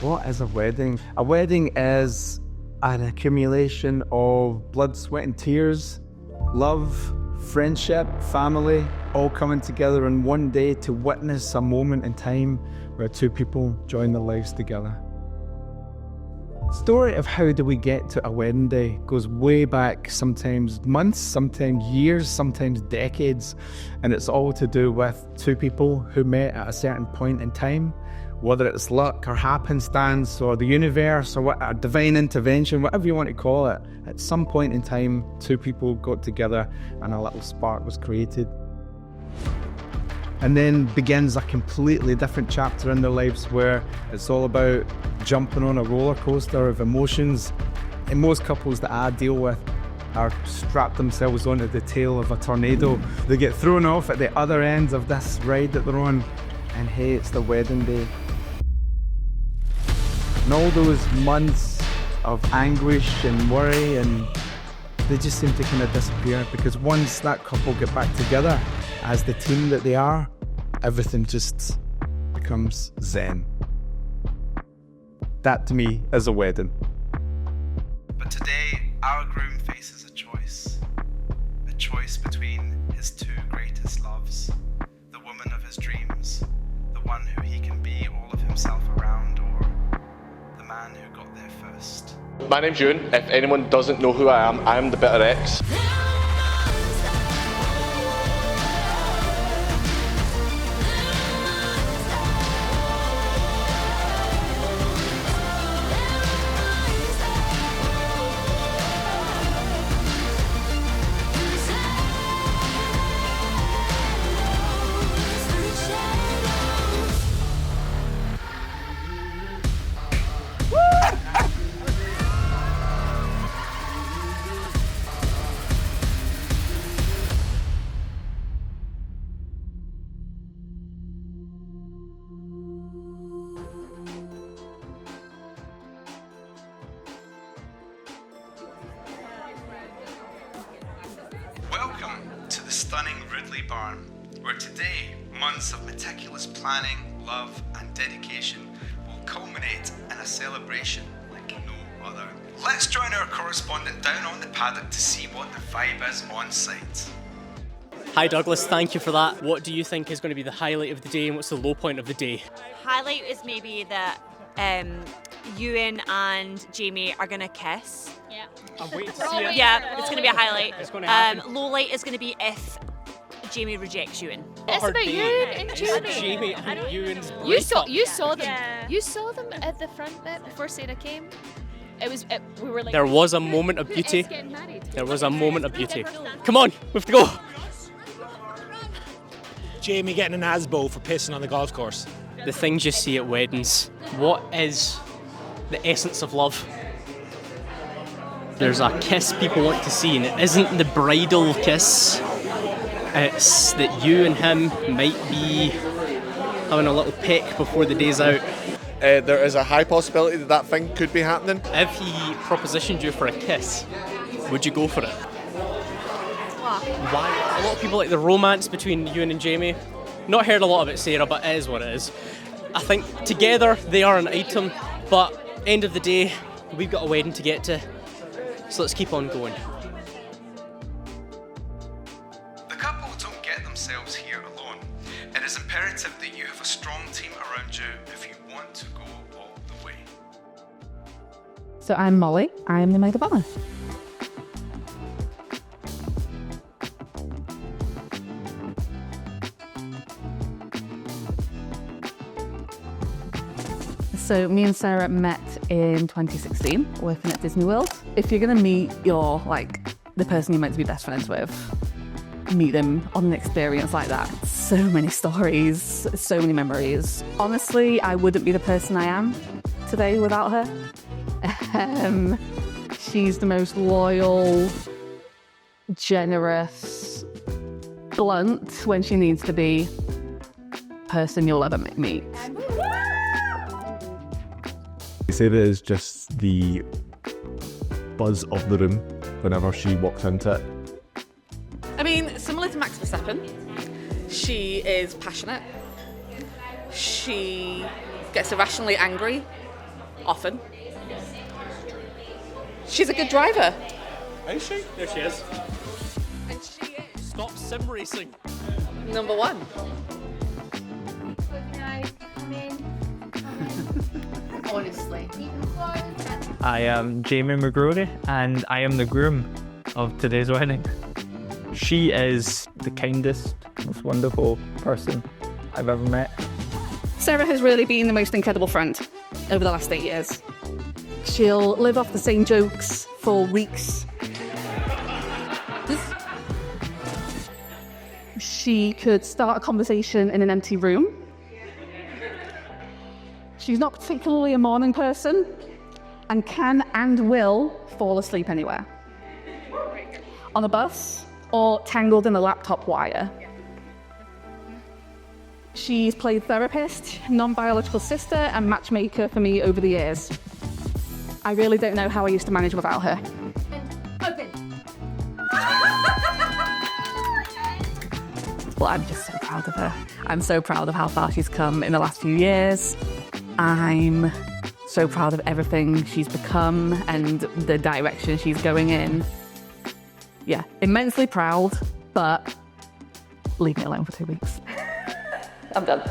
What is a wedding? A wedding is an accumulation of blood, sweat and tears, love, friendship, family, all coming together in one day to witness a moment in time where two people join their lives together. The story of how do we get to a wedding day goes way back, sometimes months, sometimes years, sometimes decades, and it's all to do with two people who met at a certain point in time, whether it's luck or happenstance or the universe or a divine intervention, whatever you want to call it. At some point in time, two people got together and a little spark was created. And then begins a completely different chapter in their lives where it's all about jumping on a roller coaster of emotions. And most couples that I deal with are strapped themselves onto the tail of a tornado. They get thrown off at the other end of this ride that they're on, and hey, it's the wedding day. And all those months of anguish and worry, and they just seem to kind of disappear, because once that couple get back together as the team that they are, everything just becomes zen. That to me is a wedding. But today, our groom faces a choice between his two greatest loves, the woman of his dreams, the one who he can be all of himself around, or the man who got there first. My name's Ewan. If anyone doesn't know who I am the bitter ex. Welcome to the stunning Roodlea barn, where today, months of meticulous planning, love and dedication will culminate in a celebration like no other. Let's join our correspondent down on the paddock to see what the vibe is on site. Hi Douglas, thank you for that. What do you think is going to be the highlight of the day and what's the low point of the day? Highlight is maybe that Ewan and Jamie are going to kiss. Yeah. I'm waiting to see it. Yeah, it's going to be a highlight. It's going to happen. Low light is going to be if Jamie rejects Ewan. It's about Ewan and Jamie. Jamie and Ewan's You saw them. Yeah. You saw them at the front bit before Sarah came. We were like. There was a moment of beauty. Is getting married? There was a moment of beauty. Come on, we have to go. Jamie getting an ASBO for pissing on the golf course. The things you see at weddings. What is the essence of love? There's a kiss people want to see, and it isn't the bridal kiss. It's that you and him might be having a little peck before the day's out. There is a high possibility that thing could be happening. If he propositioned you for a kiss, would you go for it? Why? A lot of people like the romance between Ewan and Jamie. Not heard a lot about Sarah, but it is what it is. I think together they are an item, but end of the day, we've got a wedding to get to, so let's keep on going. The couple don't get themselves here alone. It is imperative that you have a strong team around you if you want to go all the way. So I'm Molly, I'm the maid of honour. So me and Sarah met in 2016, working at Disney World. If you're gonna meet the person you're meant to be best friends with, meet them on an experience like that. So many stories, so many memories. Honestly, I wouldn't be the person I am today without her. She's the most loyal, generous, blunt when she needs to be person you'll ever meet. Sarah is just the buzz of the room whenever she walks into it. I mean, similar to Max Verstappen, she is passionate. She gets irrationally angry often. She's a good driver. Is she? There she is. And she is Stop sim racing. number one. Honestly. I am Jamie McGrory and I am the groom of today's wedding. She is the kindest, most wonderful person I've ever met. Sarah has really been the most incredible friend over the last 8 years. She'll live off the same jokes for weeks. She could start a conversation in an empty room. She's not particularly a morning person and can and will fall asleep anywhere. On a bus or tangled in a laptop wire. She's played therapist, non-biological sister and matchmaker for me over the years. I really don't know how I used to manage without her. Well, I'm just so proud of her. I'm so proud of how far she's come in the last few years. I'm so proud of everything she's become and the direction she's going in. Yeah, immensely proud, but leave me alone for 2 weeks. I'm done.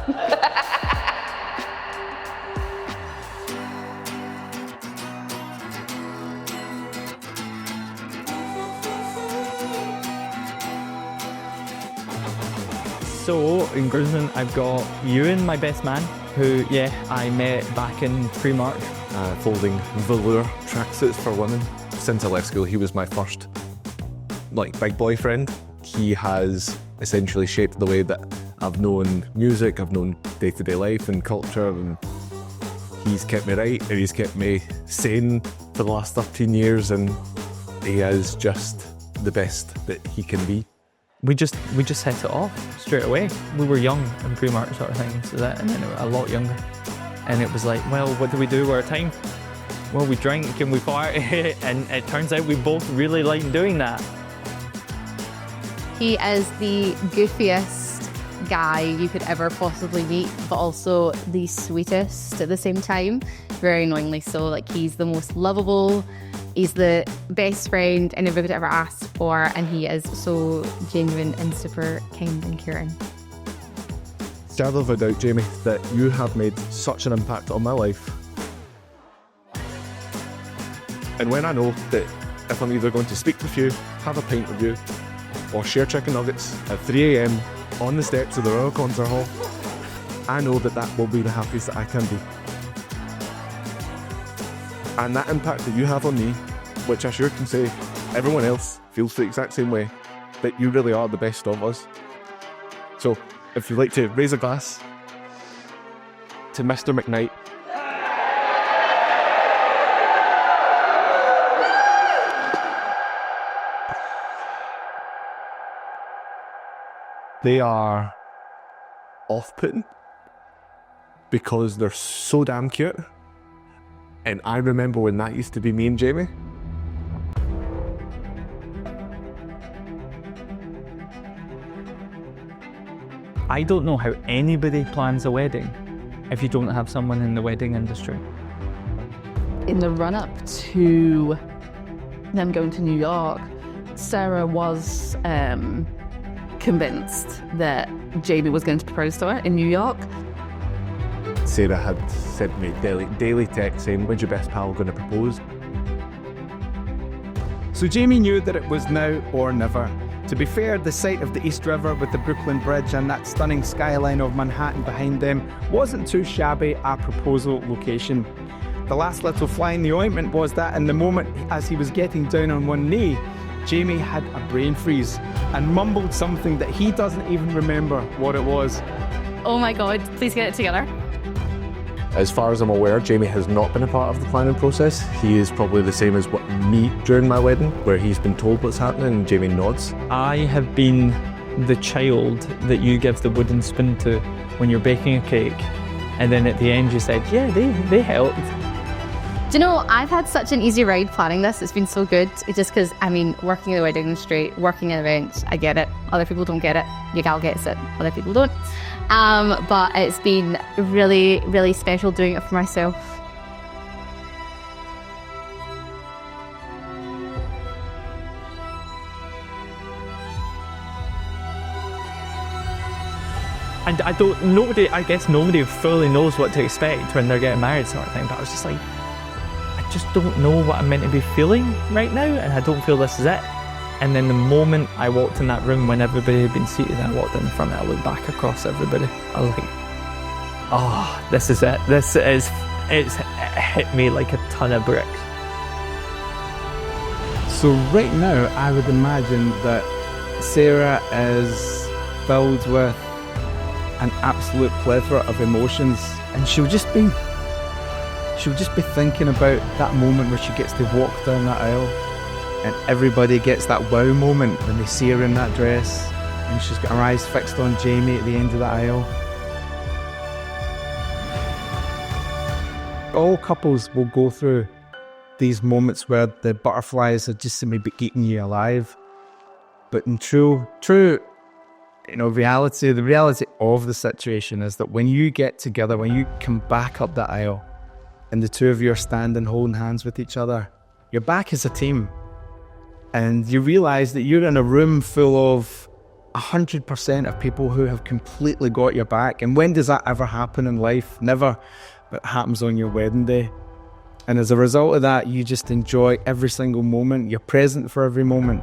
So, in groomsmen, I've got Ewan, my best man, who, I met back in pre-March. Folding velour tracksuits for women. Since I left school, he was my first, big boyfriend. He has essentially shaped the way that I've known music, I've known day-to-day life and culture, and he's kept me right, and he's kept me sane for the last 13 years, and he is just the best that he can be. We just hit it off straight away. We were young in pre-March sort of thing, and then we were a lot younger. And it was like, well, what do we do with our time? Well, we drink and we party, and it turns out we both really like doing that. He is the goofiest guy you could ever possibly meet, but also the sweetest at the same time. Very annoyingly so. He's the most lovable. He's the best friend I never could ever ask for, and he is so genuine and super kind and caring. Gather without doubt, Jamie, that you have made such an impact on my life. And when I know that if I'm either going to speak with you, have a pint with you, or share chicken nuggets at 3 a.m. on the steps of the Royal Concert Hall, I know that that will be the happiest that I can be. And that impact that you have on me, which I sure can say everyone else feels the exact same way, that you really are the best of us. So, if you'd like to raise a glass to Mr. McKnight. They are off-putting because they're so damn cute. And I remember when that used to be me and Jamie. I don't know how anybody plans a wedding if you don't have someone in the wedding industry. In the run-up to them going to New York, Sarah was convinced that Jamie was going to propose to her in New York. Sarah had sent me daily text saying, when's your best pal going to propose? So Jamie knew that it was now or never. To be fair, the sight of the East River with the Brooklyn Bridge and that stunning skyline of Manhattan behind them wasn't too shabby a proposal location. The last little fly in the ointment was that in the moment as he was getting down on one knee, Jamie had a brain freeze and mumbled something that he doesn't even remember what it was. Oh my God, please get it together. As far as I'm aware, Jamie has not been a part of the planning process. He is probably the same as me during my wedding, where he's been told what's happening and Jamie nods. I have been the child that you give the wooden spoon to when you're baking a cake, and then at the end you said, yeah, they helped. Do you know, I've had such an easy ride planning this. It's been so good. It's just because, working in the wedding industry, working in events, I get it. Other people don't get it. Your gal gets it. Other people don't. But it's been really, really special doing it for myself. And I guess nobody fully knows what to expect when they're getting married sort of thing, but I was just like, I just don't know what I'm meant to be feeling right now, and I don't feel this is it. And then the moment I walked in that room when everybody had been seated and I walked in front of it, I looked back across everybody. I was like, oh, this is it. It hit me like a ton of bricks. So right now, I would imagine that Sarah is filled with an absolute plethora of emotions, and she'll just be thinking about that moment where she gets to walk down that aisle, and everybody gets that wow moment when they see her in that dress, and she's got her eyes fixed on Jamie at the end of the aisle. All couples will go through these moments where the butterflies are just maybe eating you alive. But in true, reality, the reality of the situation is that when you get together, when you come back up the aisle, and the two of you are standing holding hands with each other, you're back as a team. And you realise that you're in a room full of 100% of people who have completely got your back. And when does that ever happen in life? Never. But it happens on your wedding day. And as a result of that, you just enjoy every single moment. You're present for every moment.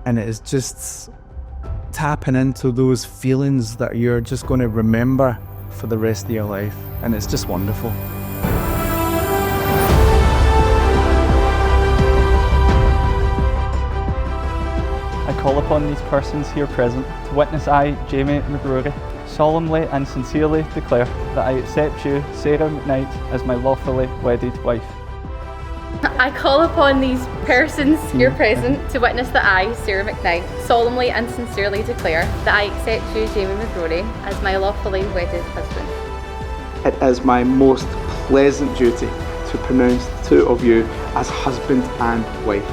And it is just tapping into those feelings that you're just going to remember for the rest of your life. And it's just wonderful. I call upon these persons here present to witness I, Jamie McGrory, solemnly and sincerely declare that I accept you, Sarah McKnight, as my lawfully wedded wife. I call upon these persons here present to witness that I, Sarah McKnight, solemnly and sincerely declare that I accept you, Jamie McGrory, as my lawfully wedded husband. It is my most pleasant duty to pronounce the two of you as husband and wife.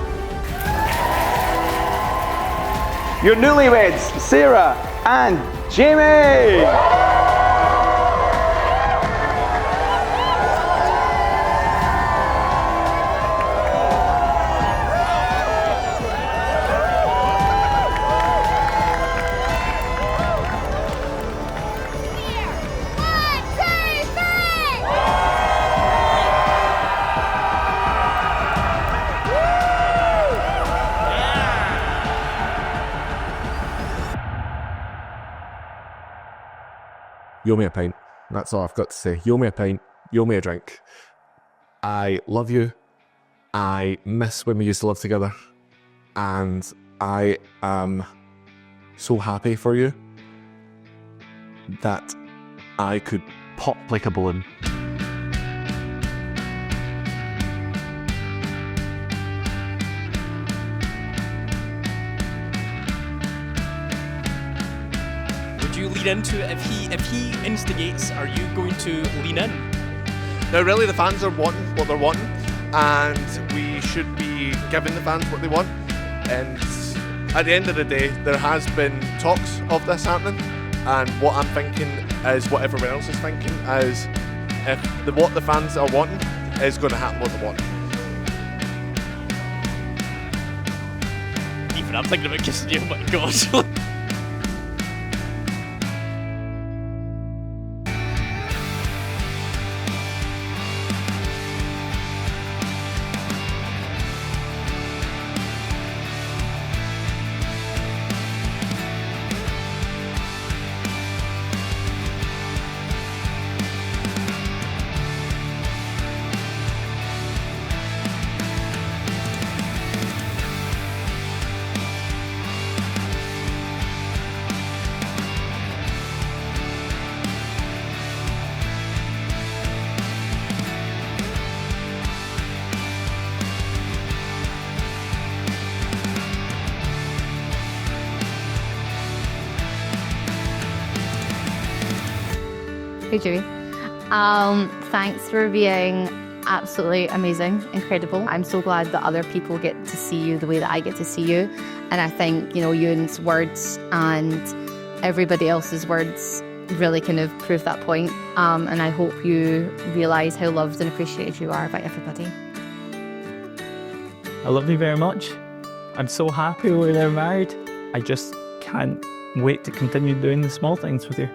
Your newlyweds, Sarah and Jamie! You owe me a pint. That's all I've got to say. You owe me a pint. You owe me a drink. I love you. I miss when we used to live together. And I am so happy for you that I could pop like a balloon. You lean into it if he instigates, are you going to lean in? Now really the fans are wanting what they're wanting, and we should be giving the fans what they want. And at the end of the day, there has been talks of this happening, and what I'm thinking is what everyone else is thinking is if what the fans are wanting is going to happen what they want. Even I'm thinking about kissing you, oh my god. Hey Jamie. Thanks for being absolutely amazing, incredible. I'm so glad that other people get to see you the way that I get to see you. And I think, Ewan's words and everybody else's words really kind of prove that point. And I hope you realise how loved and appreciated you are by everybody. I love you very much. I'm so happy we're married. I just can't wait to continue doing the small things with you.